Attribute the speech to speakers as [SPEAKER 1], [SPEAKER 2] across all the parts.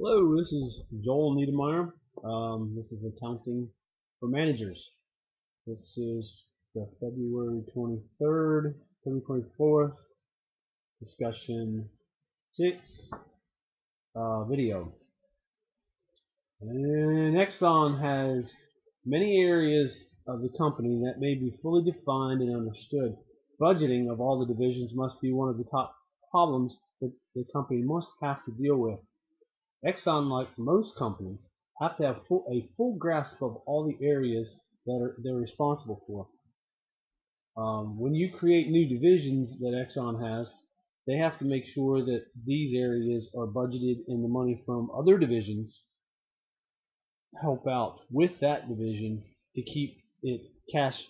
[SPEAKER 1] Hello, this is Joel Niedermeyer. This is Accounting for Managers. This is the February 23rd, February 24th, discussion 6 video. And Exxon has many areas of the company that may be fully defined and understood. Budgeting of all the divisions must be one of the top problems that the company must have to deal with. Exxon, like most companies, have to have a full grasp of all the areas that they're responsible for. When you create new divisions that Exxon has, they have to make sure that these areas are budgeted and the money from other divisions help out with that division to keep it cash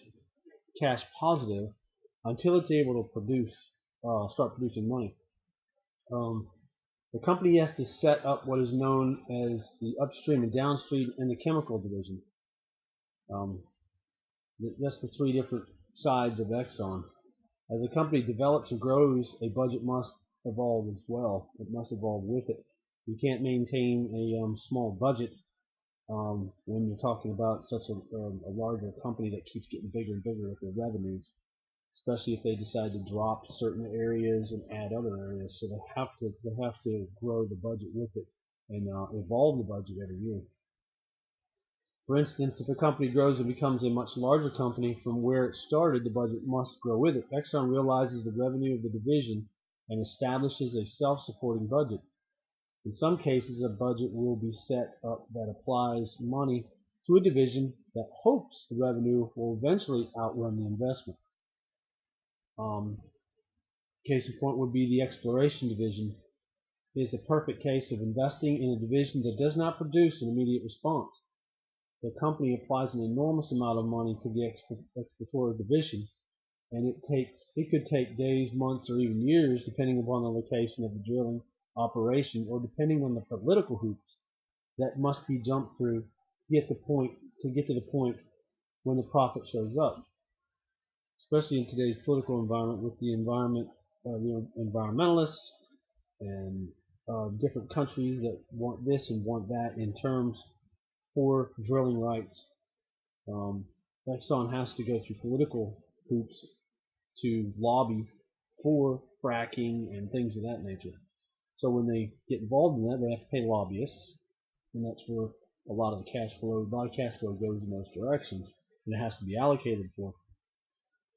[SPEAKER 1] positive until it's able to start producing money. The company has to set up what is known as the upstream and downstream and the chemical division. That's the three different sides of Exxon. As a company develops and grows, a budget must evolve as well. It must evolve with it. You can't maintain a small budget when you're talking about such a larger company that keeps getting bigger and bigger with their revenues, especially if they decide to drop certain areas and add other areas. So they have to grow the budget with it and evolve the budget every year. For instance, if a company grows and becomes a much larger company from where it started, the budget must grow with it. Exxon realizes the revenue of the division and establishes a self-supporting budget. In some cases, a budget will be set up that applies money to a division that hopes the revenue will eventually outrun the investment. Case in point would be the exploration division. It is a perfect case of investing in a division that does not produce an immediate response. The company applies an enormous amount of money to the exploratory division, and it could take days, months, or even years, depending upon the location of the drilling operation, or depending on the political hoops that must be jumped through to get to the point when the profit shows up. Especially in today's political environment, with the environmentalists and different countries that want this and want that in terms for drilling rights. Exxon has to go through political hoops to lobby for fracking and things of that nature. So when they get involved in that, they have to pay lobbyists, and that's where a lot of cash flow goes in those directions, and it has to be allocated for.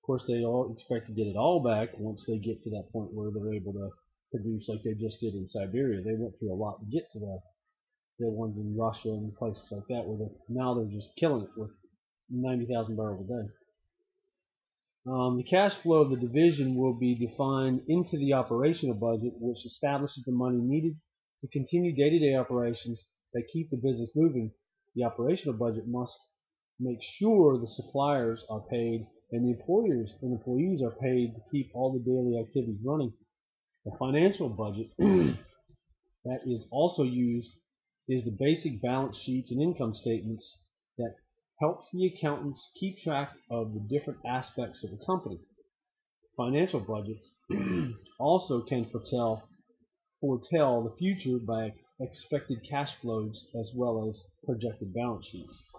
[SPEAKER 1] Of course, they all expect to get it all back once they get to that point where they're able to produce like they just did in Siberia. They went through a lot to get to the ones in Russia and places like that, where now they're just killing it with 90,000 barrels a day. The cash flow of the division will be defined into the operational budget, which establishes the money needed to continue day-to-day operations that keep the business moving. The operational budget must make sure the suppliers are paid and the employees are paid to keep all the daily activities running. The financial budget that is also used is the basic balance sheets and income statements that helps the accountants keep track of the different aspects of the company. Financial budgets also can foretell the future by expected cash flows as well as projected balance sheets.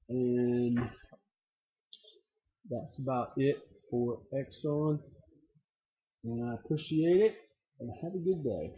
[SPEAKER 1] And that's about it for Exxon. And I appreciate it, and have a good day.